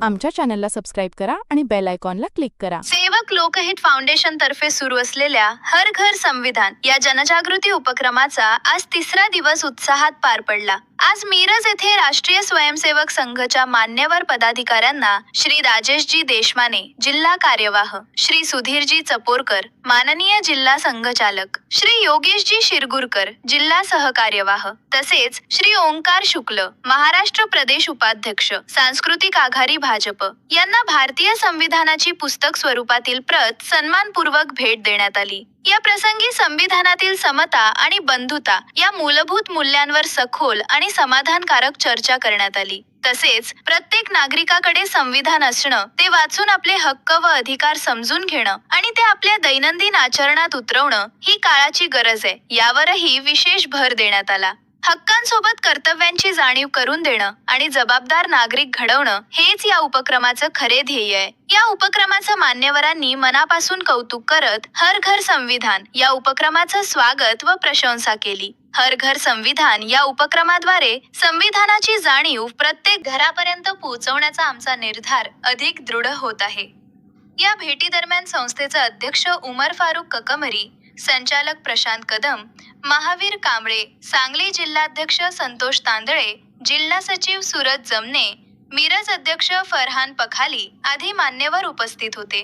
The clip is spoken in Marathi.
आमच्या चॅनलला सबस्क्राईब करा आणि बेल आयकॉनला क्लिक करा। सेवक लोकहित फाउंडेशन तर्फे सुरू असलेल्या हर घर संविधान या जनजागृती उपक्रमाचा आज तिसरा दिवस उत्साहात पार पडला। आज मिरज येथे राष्ट्रीय स्वयंसेवक संघच्या मान्यवर पदाधिकाऱ्यांना श्री राजेशजी देशमाने जिल्हा कार्यवाह, श्री सुधीरजी चपोरकर माननीय जिल्हा संघचालक, श्री योगेशजी शिरगुरकर जिल्हा सहकार्यवाह, तसेच श्री ओंकार शुक्ल महाराष्ट्र प्रदेश उपाध्यक्ष सांस्कृतिक आघाडी भाजप यांना भारतीय संविधानाची पुस्तक स्वरूपातील प्रत सन्मानपूर्वक भेट देण्यात आली। या प्रसंगी संविधानातील समता आणि बंधुता या मूलभूत मूल्यांवर सखोल आणि समाधानकारक चर्चा करण्यात आली। तसेच प्रत्येक नागरिकाकडे संविधान असणं, ते वाचून आपले हक्क व अधिकार समजून घेणं आणि ते आपल्या दैनंदिन आचरणात उतरवणं ही काळाची गरज आहे, यावरही विशेष भर देण्यात आला। हक्कांसोबत कर्तव्यांची जाणीव करून देणं आणि जबाबदार नागरिक घडवणं हेच या उपक्रमाचं खरे ध्येय आहे। या उपक्रमाचं मान्यवरांनी मनापासून कौतुक करत हर घर संविधान या उपक्रमाचं स्वागत व प्रशंसा केली। हर घर संविधान या उपक्रमाद्वारे संविधानाची जाणीव प्रत्येक घरापर्यंत पोहोचवण्याचा आमचा निर्धार अधिक दृढ होत आहे। या भेटीदरम्यान संस्थेचे अध्यक्ष उमर फारुक ककमरी, संचालक प्रशांत कदम, महावीर कांबळे, सांगली जिल्हाध्यक्ष संतोष तांदळे, जिल्हा सचिव सूरज जमने, मिरज अध्यक्ष फरहान पखाली आदी मान्यवर उपस्थित होते।